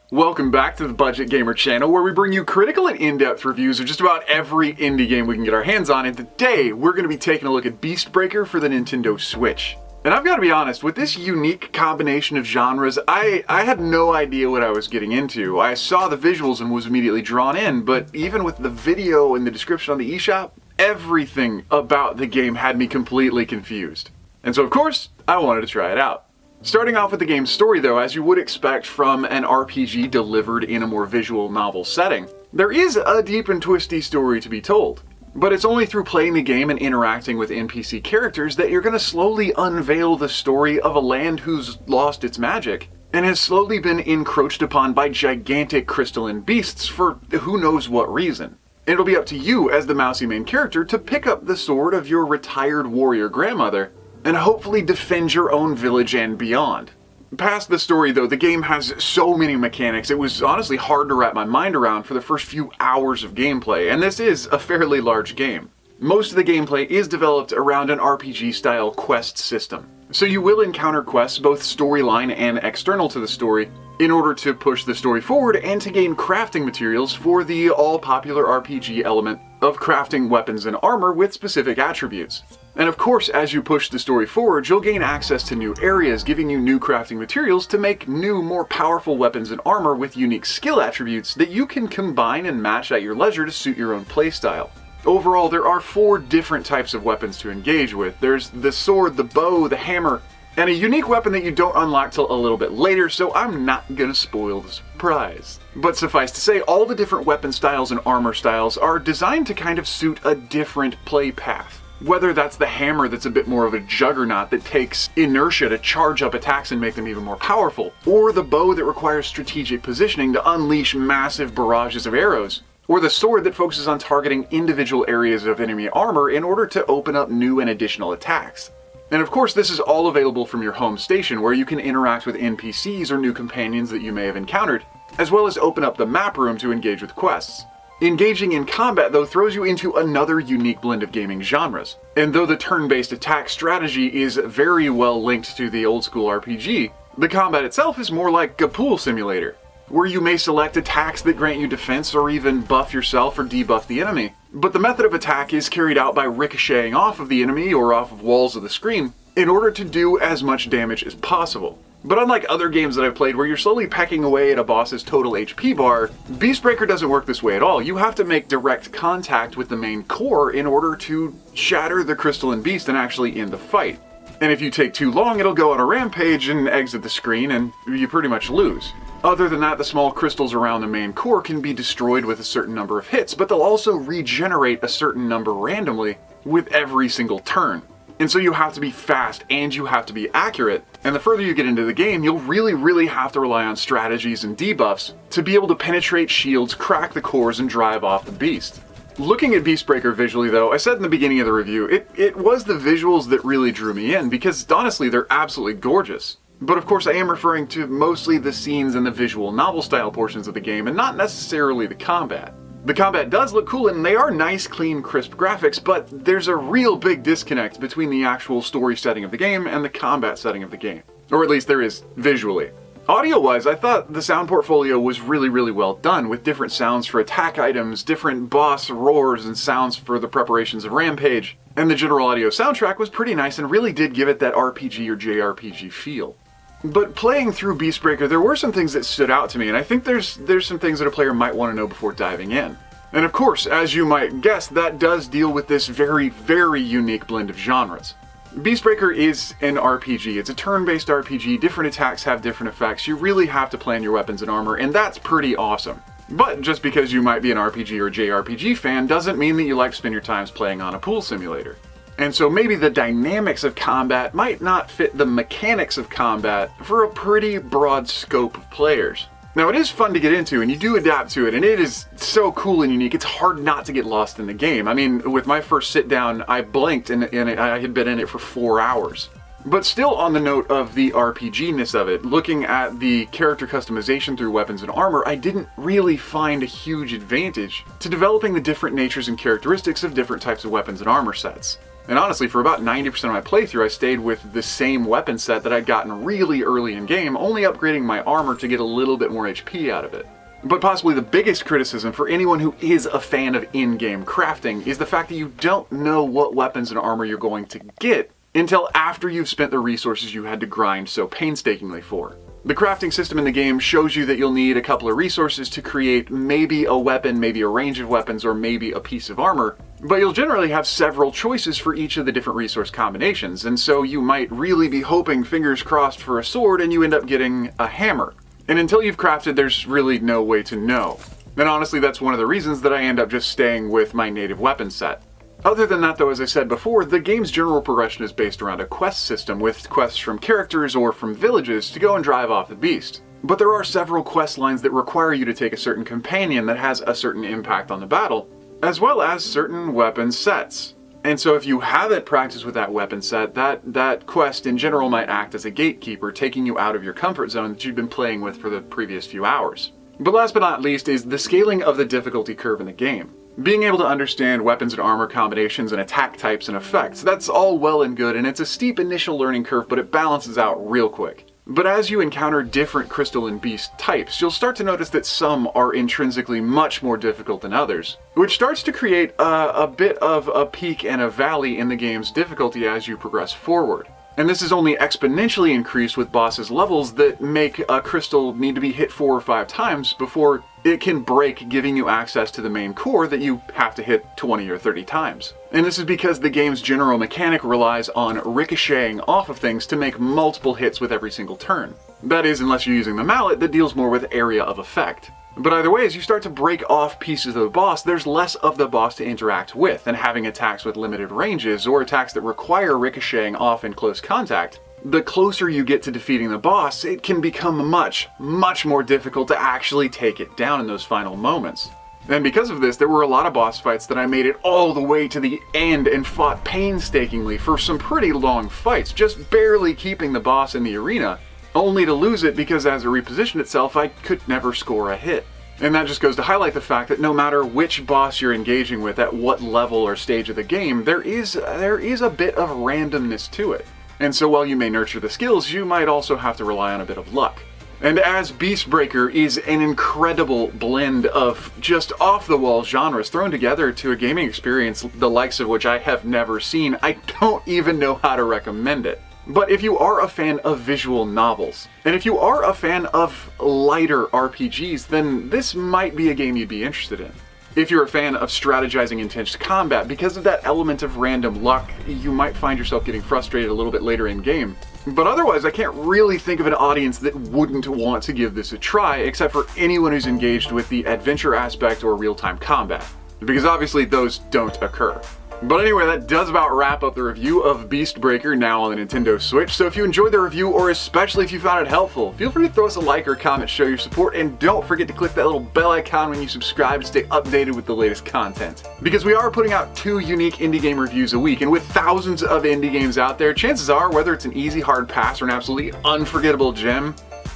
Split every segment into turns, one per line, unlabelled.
Welcome back to the Budget Gamer channel, where we bring you critical and in-depth reviews of just about every indie game we can get our hands on, and today we're going to be taking a look at Beastbreaker for the Nintendo Switch. And I've got to be honest, with this unique combination of genres, I had no idea what I was getting into. I saw the visuals and was immediately drawn in, but even with the video and the description on the eShop, everything about the game had me completely confused. And so of course, I wanted to try it out. Starting off with the game's story though, as you would expect from an RPG delivered in a more visual novel setting, there is a deep and twisty story to be told. But it's only through playing the game and interacting with NPC characters that you're going to slowly unveil the story of a land who's lost its magic and has slowly been encroached upon by gigantic crystalline beasts for who knows what reason. And it'll be up to you as the mousy main character to pick up the sword of your retired warrior grandmother and hopefully defend your own village and beyond. Past the story though, the game has so many mechanics, it was honestly hard to wrap my mind around for the first few hours of gameplay, and this is a fairly large game. Most of the gameplay is developed around an RPG-style quest system. So you will encounter quests, both storyline and external to the story, in order to push the story forward and to gain crafting materials for the all-popular RPG element of crafting weapons and armor with specific attributes. And of course, as you push the story forward, you'll gain access to new areas, giving you new crafting materials to make new, more powerful weapons and armor with unique skill attributes that you can combine and match at your leisure to suit your own playstyle. Overall, there are 4 different types of weapons to engage with. There's the sword, the bow, the hammer, and a unique weapon that you don't unlock till a little bit later, so I'm not gonna spoil the surprise. But suffice to say, all the different weapon styles and armor styles are designed to kind of suit a different play path. Whether that's the hammer that's a bit more of a juggernaut that takes inertia to charge up attacks and make them even more powerful, or the bow that requires strategic positioning to unleash massive barrages of arrows, or the sword that focuses on targeting individual areas of enemy armor in order to open up new and additional attacks. And of course, this is all available from your home station, where you can interact with NPCs or new companions that you may have encountered, as well as open up the map room to engage with quests. Engaging in combat, though, throws you into another unique blend of gaming genres. And though the turn-based attack strategy is very well linked to the old-school RPG, the combat itself is more like a pool simulator, where you may select attacks that grant you defense or even buff yourself or debuff the enemy. But the method of attack is carried out by ricocheting off of the enemy or off of walls of the screen in order to do as much damage as possible. But unlike other games that I've played where you're slowly pecking away at a boss's total HP bar, Beastbreaker doesn't work this way at all. You have to make direct contact with the main core in order to shatter the Crystalline Beast and actually end the fight. And if you take too long, it'll go on a rampage and exit the screen and you pretty much lose. Other than that, the small crystals around the main core can be destroyed with a certain number of hits, but they'll also regenerate a certain number randomly with every single turn. And so you have to be fast and you have to be accurate. And the further you get into the game, you'll really have to rely on strategies and debuffs to be able to penetrate shields, crack the cores, and drive off the beast. Looking at Beastbreaker visually though, I said in the beginning of the review, it was the visuals that really drew me in, because honestly they're absolutely gorgeous. But of course I am referring to mostly the scenes and the visual novel style portions of the game, and not necessarily the combat. The combat does look cool and they are nice, clean, crisp graphics, but there's a real big disconnect between the actual story setting of the game and the combat setting of the game. Or at least there is visually. Audio-wise, I thought the sound portfolio was really well done, with different sounds for attack items, different boss roars and sounds for the preparations of Rampage, and the general audio soundtrack was pretty nice and really did give it that RPG or JRPG feel. But playing through Beastbreaker, there were some things that stood out to me, and I think there's some things that a player might want to know before diving in. And of course, as you might guess, that does deal with this very unique blend of genres. Beastbreaker is an RPG. It's a turn-based RPG, different attacks have different effects, you really have to plan your weapons and armor, and that's pretty awesome. But just because you might be an RPG or JRPG fan doesn't mean that you like to spend your times playing on a pool simulator. And so maybe the dynamics of combat might not fit the mechanics of combat for a pretty broad scope of players. Now it is fun to get into and you do adapt to it, and it is so cool and unique, it's hard not to get lost in the game. I mean, with my first sit down, I blinked and I had been in it for 4 hours. But still on the note of the RPG-ness of it, looking at the character customization through weapons and armor, I didn't really find a huge advantage to developing the different natures and characteristics of different types of weapons and armor sets. And honestly, for about 90% of my playthrough, I stayed with the same weapon set that I'd gotten really early in game, only upgrading my armor to get a little bit more HP out of it. But possibly the biggest criticism for anyone who is a fan of in-game crafting is the fact that you don't know what weapons and armor you're going to get until after you've spent the resources you had to grind so painstakingly for. The crafting system in the game shows you that you'll need a couple of resources to create maybe a weapon, maybe a range of weapons, or maybe a piece of armor, but you'll generally have several choices for each of the different resource combinations, and so you might really be hoping, fingers crossed, for a sword and you end up getting a hammer. And until you've crafted, there's really no way to know. And honestly, that's one of the reasons that I end up just staying with my native weapon set. Other than that though, as I said before, the game's general progression is based around a quest system with quests from characters or from villages to go and drive off the beast. But there are several quest lines that require you to take a certain companion that has a certain impact on the battle, as well as certain weapon sets. And so if you haven't practiced with that weapon set, that quest in general might act as a gatekeeper, taking you out of your comfort zone that you've been playing with for the previous few hours. But last but not least is the scaling of the difficulty curve in the game. Being able to understand weapons and armor combinations and attack types and effects, that's all well and good, and it's a steep initial learning curve, but it balances out real quick. But as you encounter different Crystalline Beast types, you'll start to notice that some are intrinsically much more difficult than others, which starts to create a bit of a peak and a valley in the game's difficulty as you progress forward. And this is only exponentially increased with bosses' levels that make a crystal need to be hit 4 or 5 times before it can break, giving you access to the main core that you have to hit 20 or 30 times. And this is because the game's general mechanic relies on ricocheting off of things to make multiple hits with every single turn. That is, unless you're using the mallet that deals more with area of effect. But either way, as you start to break off pieces of the boss, there's less of the boss to interact with, and having attacks with limited ranges or attacks that require ricocheting off in close contact, the closer you get to defeating the boss, it can become much, much more difficult to actually take it down in those final moments. And because of this, there were a lot of boss fights that I made it all the way to the end and fought painstakingly for some pretty long fights, just barely keeping the boss in the arena, only to lose it because as it repositioned itself, I could never score a hit. And that just goes to highlight the fact that no matter which boss you're engaging with at what level or stage of the game, there is a bit of randomness to it. And so while you may nurture the skills, you might also have to rely on a bit of luck. And as Beastbreaker is an incredible blend of just off-the-wall genres thrown together to a gaming experience the likes of which I have never seen, I don't even know how to recommend it. But if you are a fan of visual novels, and if you are a fan of lighter RPGs, then this might be a game you'd be interested in. If you're a fan of strategizing intense combat, because of that element of random luck, you might find yourself getting frustrated a little bit later in game. But otherwise, I can't really think of an audience that wouldn't want to give this a try, except for anyone who's engaged with the adventure aspect or real-time combat. Because obviously those don't occur. But anyway, that does about wrap up the review of Beastbreaker now on the Nintendo Switch. So if you enjoyed the review, or especially if you found it helpful, feel free to throw us a like or a comment, show your support, and don't forget to click that little bell icon when you subscribe to stay updated with the latest content. Because we are putting out 2 unique indie game reviews a week, and with thousands of indie games out there, chances are, whether it's an easy hard pass or an absolutely unforgettable gem,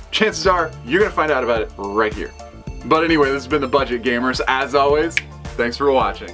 chances are you're gonna find out about it right here. But anyway, this has been the Budget Gamers. As always, thanks for watching.